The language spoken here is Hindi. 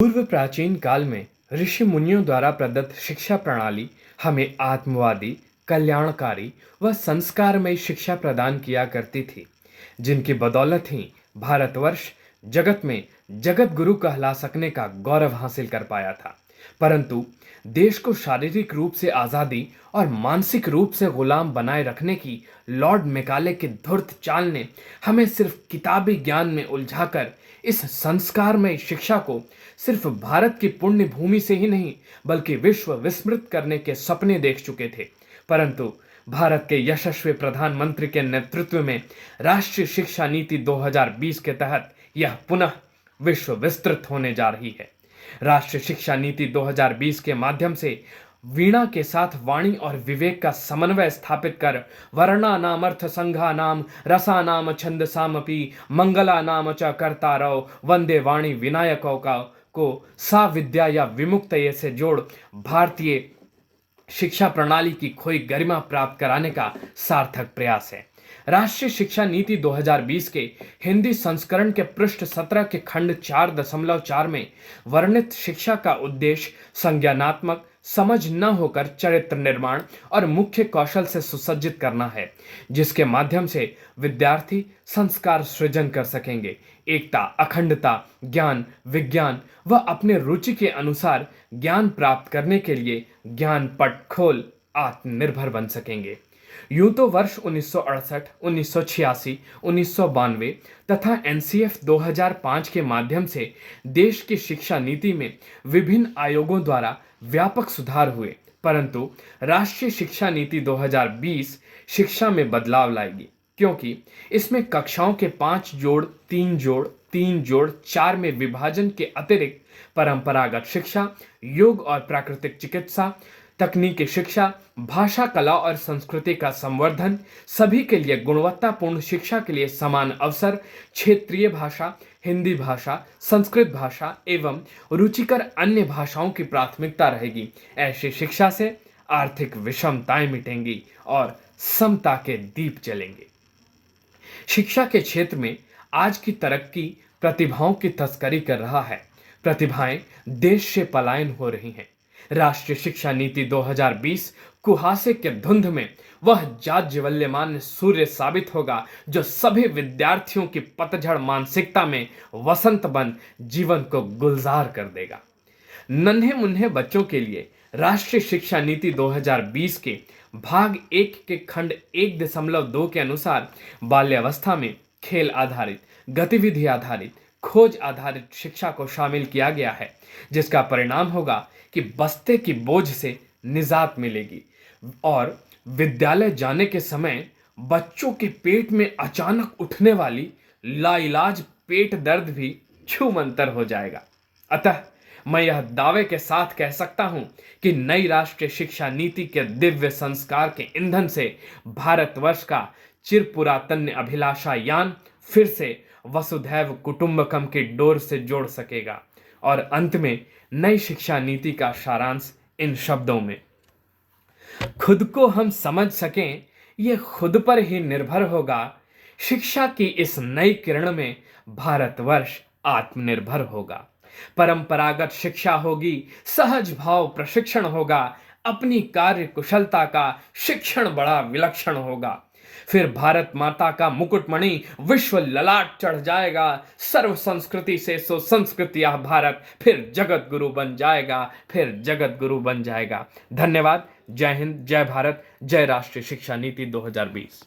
पूर्व प्राचीन काल में ऋषि मुनियों द्वारा प्रदत्त शिक्षा प्रणाली हमें आत्मवादी, कल्याणकारी व संस्कारमयी शिक्षा प्रदान किया करती थी, जिनकी बदौलत ही भारतवर्ष जगत में जगत गुरु कहला सकने का गौरव हासिल कर पाया था। परंतु देश को शारीरिक रूप से आज़ादी और मानसिक रूप से गुलाम बनाए रखने की लॉर्ड मैकाले की धूर्त चाल ने हमें सिर्फ किताबी ज्ञान में उलझाकर इस संस्कारमय शिक्षा को सिर्फ भारत की पुण्य भूमि से ही नहीं बल्कि विश्व विस्मृत करने के सपने देख चुके थे। परंतु भारत के यशस्वी प्रधानमंत्री के नेतृत्व में राष्ट्रीय शिक्षा नीति 2020 के तहत यह पुनः विश्व विस्तृत होने जा रही है। राष्ट्रीय शिक्षा नीति 2020 के माध्यम से वीणा के साथ वाणी और विवेक का समन्वय स्थापित कर वर्णा नाम अर्थ संघा नाम रसा नाम छंद सामपि मंगला नाम च कर्तारव वंदे वाणी विनायकों को सा विद्या या विमुक्त से जोड़ भारतीय शिक्षा प्रणाली की खोई गरिमा प्राप्त कराने का सार्थक प्रयास है। राष्ट्रीय शिक्षा नीति 2020 के हिंदी संस्करण के पृष्ठ 17 के खंड 4.4 में वर्णित शिक्षा का उद्देश्य संज्ञानात्मक समझ न होकर चरित्र निर्माण और मुख्य कौशल से सुसज्जित करना है, जिसके माध्यम से विद्यार्थी संस्कार सृजन कर सकेंगे, एकता, अखंडता, ज्ञान, विज्ञान व अपने रुचि के अनुसार ज्ञान प्राप्त करने के लिए ज्ञान पट खोल आत्मनिर्भर बन सकेंगे। यूं तो वर्ष 1968, 1986, 1992 तथा एनसीएफ 2005 के माध्यम से देश की शिक्षा नीति में विभिन्न आयोगों द्वारा व्यापक सुधार हुए, परंतु राष्ट्रीय शिक्षा नीति 2020 शिक्षा में बदलाव लाएगी, क्योंकि इसमें कक्षाओं के 5 जोड़ 3 जोड़ 3 जोड़ 4 में विभाजन के अतिरिक्त परंपरागत शिक्षा, योग और प्राकृतिक चिकित्सा, तकनीकी शिक्षा, भाषा, कला और संस्कृति का संवर्धन, सभी के लिए गुणवत्तापूर्ण शिक्षा के लिए समान अवसर, क्षेत्रीय भाषा, हिंदी भाषा, संस्कृत भाषा एवं रुचिकर अन्य भाषाओं की प्राथमिकता रहेगी। ऐसी शिक्षा से आर्थिक विषमताएं मिटेंगी और समता के दीप जलेंगे। शिक्षा के क्षेत्र में आज की तरक्की प्रतिभाओं की तस्करी कर रहा है। प्रतिभाएं देश से पलायन हो रही हैं। राष्ट्रीय शिक्षा नीति 2020 कुहासे के धुंध में वह जाज्वल्यमान सूर्य साबित होगा जो सभी विद्यार्थियों की पतझड़ मानसिकता में वसंत बन जीवन को गुलजार कर देगा। नन्हे मुन्ने बच्चों के लिए राष्ट्रीय शिक्षा नीति 2020 के भाग 1 के खंड 1.2 के अनुसार बाल्यावस्था में खेल आधारित, गतिविधि आधारित, खोज आधारित शिक्षा को शामिल किया गया है, जिसका परिणाम होगा कि बस्ते की बोझ से निजात मिलेगी और विद्यालय जाने के समय बच्चों के पेट में अचानक उठने वाली लाइलाज पेट दर्द भी छूमंतर हो जाएगा। अतः मैं यह दावे के साथ कह सकता हूं कि नई राष्ट्रीय शिक्षा नीति के दिव्य संस्कार के ईंधन से भारतवर्ष का चिरपुरातन अभिलाषा यान फिर से वसुधैव कुटुंबकम के डोर से जोड़ सकेगा। और अंत में नई शिक्षा नीति का सारांश इन शब्दों में: खुद को हम समझ सकें, ये खुद पर ही निर्भर होगा। शिक्षा की इस नई किरण में भारतवर्ष आत्मनिर्भर होगा। परंपरागत शिक्षा होगी, सहज भाव प्रशिक्षण होगा, अपनी कार्य कुशलता का शिक्षण बड़ा विलक्षण होगा। फिर भारत माता का मुकुटमणि विश्व ललाट चढ़ जाएगा। सर्व संस्कृति से सो संस्कृति यह भारत फिर जगत गुरु बन जाएगा, फिर जगत गुरु बन जाएगा। धन्यवाद। जय हिंद, जय भारत, जय राष्ट्रीय शिक्षा नीति 2020।